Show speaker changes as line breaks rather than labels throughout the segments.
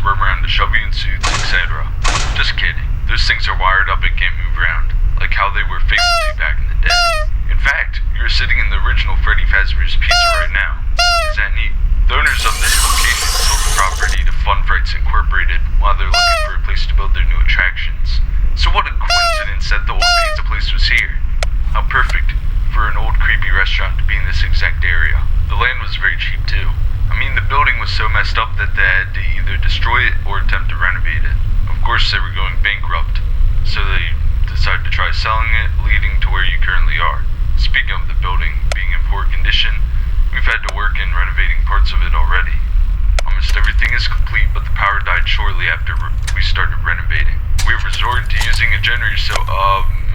squirm around to shove you in suits, etc. Just kidding. Those things are wired up and can't move around, like how they were fake with you back in the day. In fact, you're sitting in the original Freddy Fazbear's Pizza right now. Is that neat? The owners of this location sold the property to Fright Incorporated while they're looking for a place to build their new attractions. So what a coincidence that the old pizza place was here. How perfect for an old creepy restaurant to be in this exact area. The land was very cheap too. I mean, the building was so messed up that they had to either destroy it or attempt to renovate it. Of course, they were going bankrupt, so they decided to try selling it, leading to where you currently are. Speaking of the building being in poor condition, we've had to work in renovating parts of it already. Almost everything is complete, but the power died shortly after we started renovating. We've resorted to using a generator, so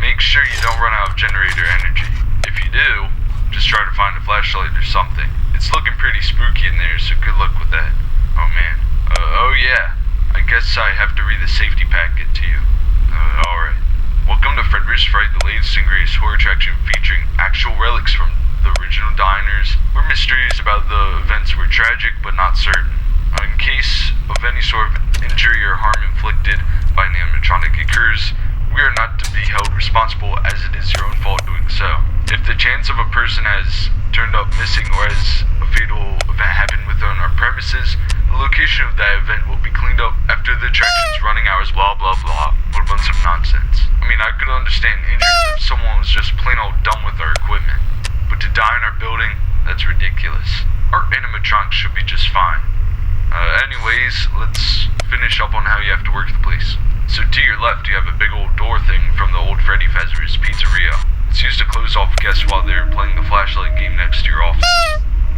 make sure you don't run out of generator energy. If you do, just try to find a flashlight or something. It's looking pretty spooky in there, so good luck with that. Oh man. Oh yeah. I guess I have to read the safety packet to you. Alright. Welcome to Fredbear's Fright, the latest and greatest horror attraction featuring actual relics from the original diners, where mysteries about the events were tragic but not certain. In case of any sort of injury or harm inflicted by an animatronic occurs, we are not to be held responsible, as it is your own fault doing so. If the chance of a person has turned up missing or as a fatal event happened within our premises, the location of that event will be cleaned up after the attraction's running hours, blah blah blah. What a bunch of nonsense. I mean, I could understand injuries if someone was just plain old dumb with our equipment, but to die in our building, that's ridiculous. Our animatronics should be just fine. Anyways, let's finish up on how you have to work the place. So to your left, you have a big old door thing from the old Freddy Fazbear's Pizzeria. It's used to close off guests while they're playing the flashlight game next to your office.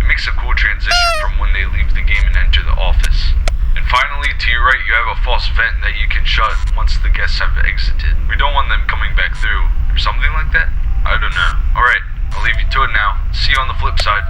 It makes a cool transition from when they leave the game and enter the office. And finally, to your right, you have a false vent that you can shut once the guests have exited. We don't want them coming back through, or something like that? I don't know. Alright, I'll leave you to it now. See you on the flip side.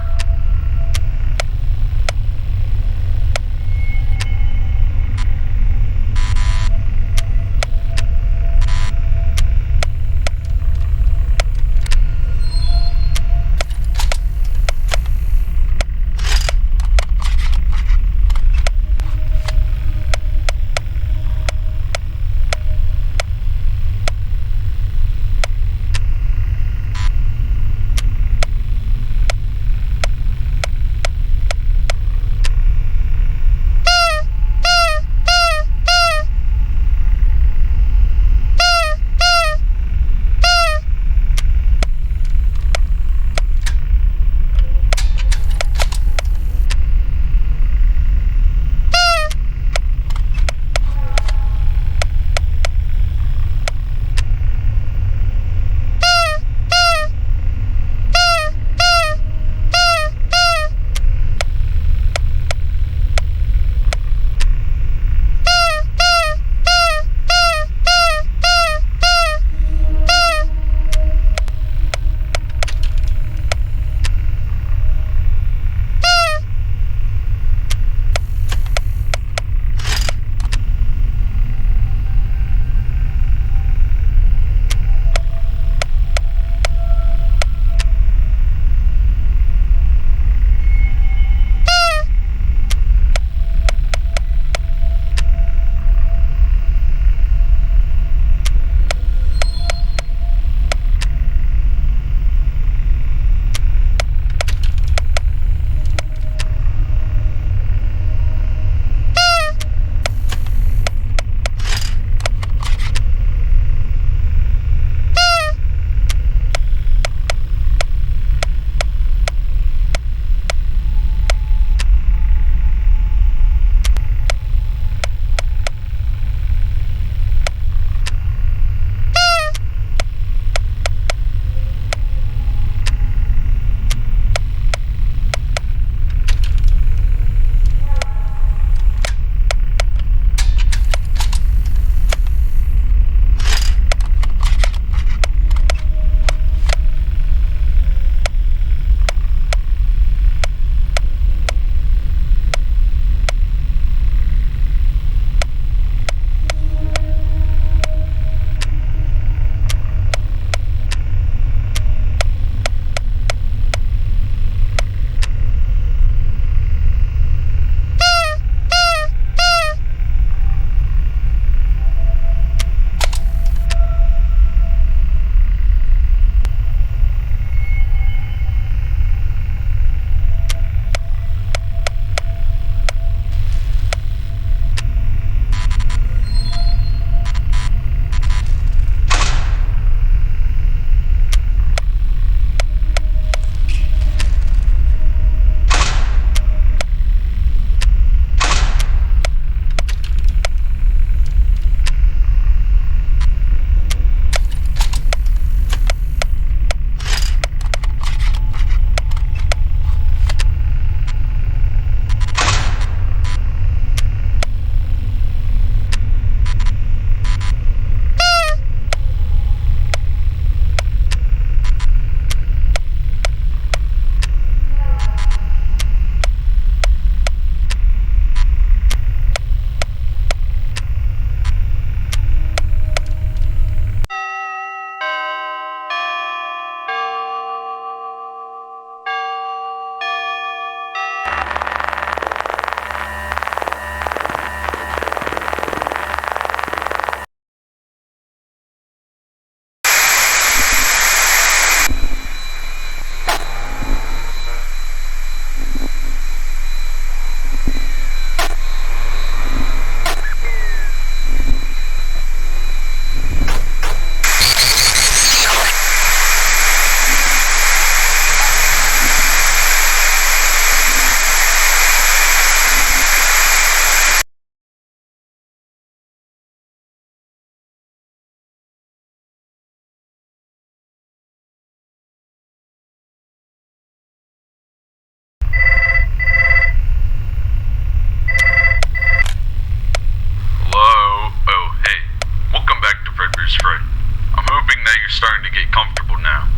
get comfortable now.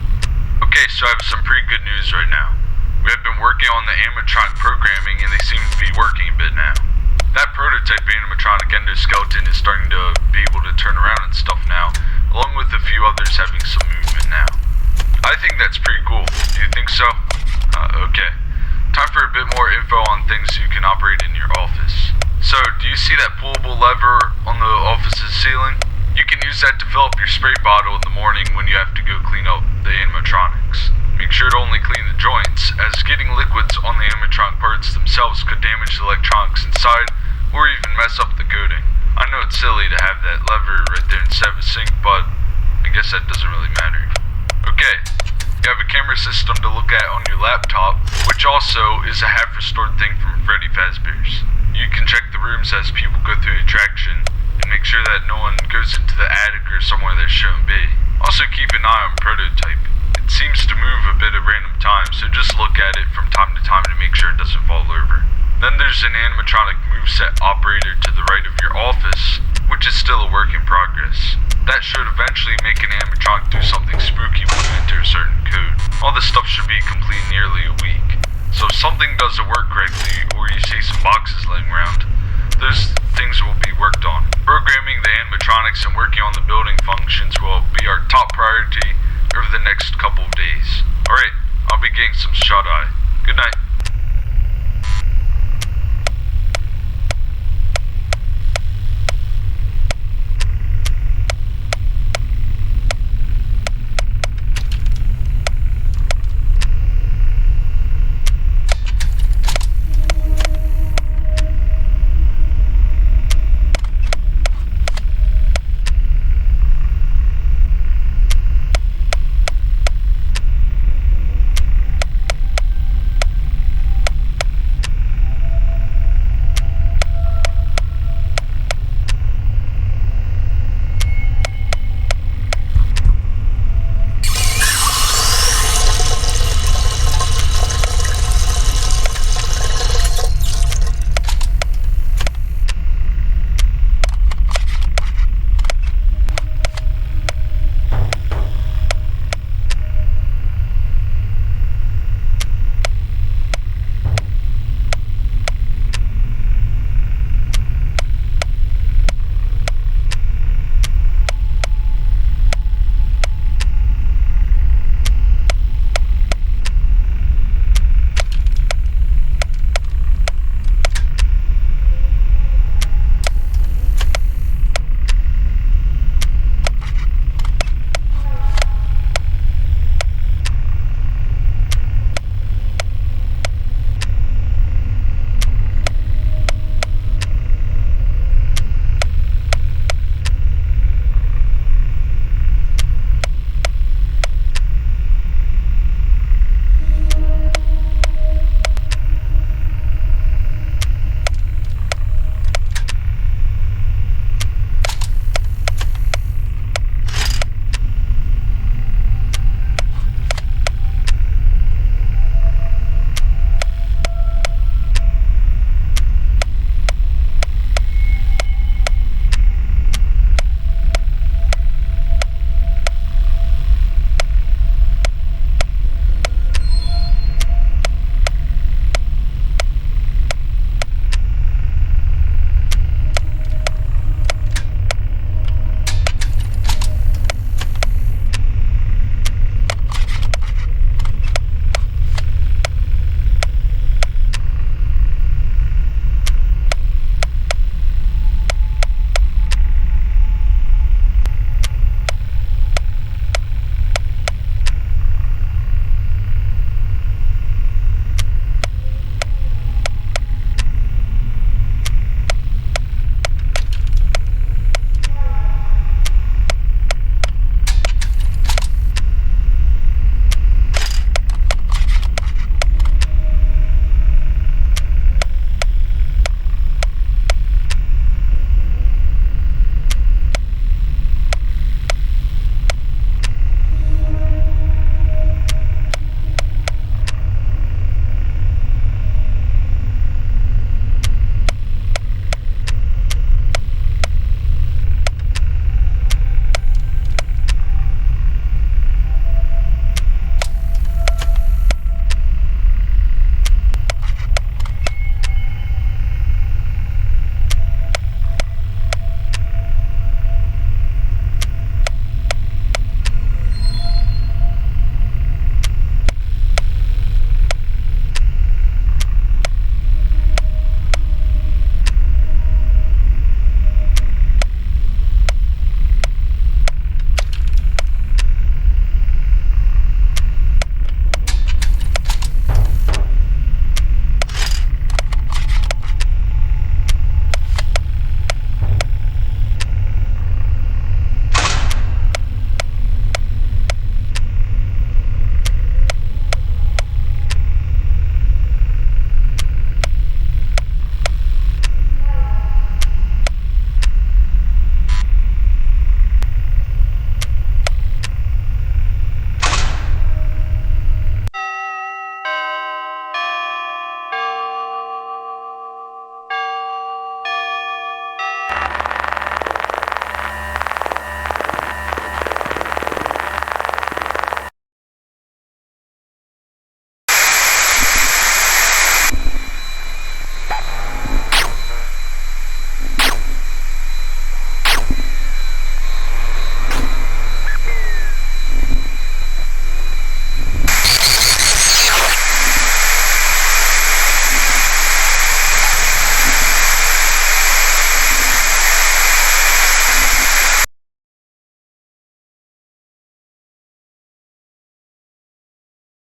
Okay, so I have some pretty good news right now. We have been working on the animatronic programming and they seem to be working a bit now. That prototype animatronic endoskeleton is starting to be able to turn around and stuff now, along with a few others having some movement now. I think that's pretty cool. Do you think so? Okay. Time for a bit more info on things you can operate in your office. So, do you see that pullable lever on the office's ceiling? You can use that to fill up your spray bottle in the morning when you have to go clean up the animatronics. Make sure to only clean the joints, as getting liquids on the animatronic parts themselves could damage the electronics inside or even mess up the coating. I know it's silly to have that lever right there instead of a sink, but I guess that doesn't really matter. Okay, you have a camera system to look at on your laptop, which also is a half-restored thing from Freddy Fazbear's. You can check the rooms as people go through the attraction, and make sure that no one goes into the attic or somewhere they shouldn't be. Also keep an eye on prototype. It seems to move a bit at random times, so just look at it from time to time to make sure it doesn't fall over. Then there's an animatronic moveset operator to the right of your office, which is still a work in progress. That should eventually make an animatronic do something spooky when you enter a certain code. All this stuff should be complete in nearly a week. So if something doesn't work correctly, or you see some boxes laying around, those things will be worked on. Programming the animatronics and working on the building functions will be our top priority over the next couple of days. Alright, I'll be getting some shut-eye. Good night.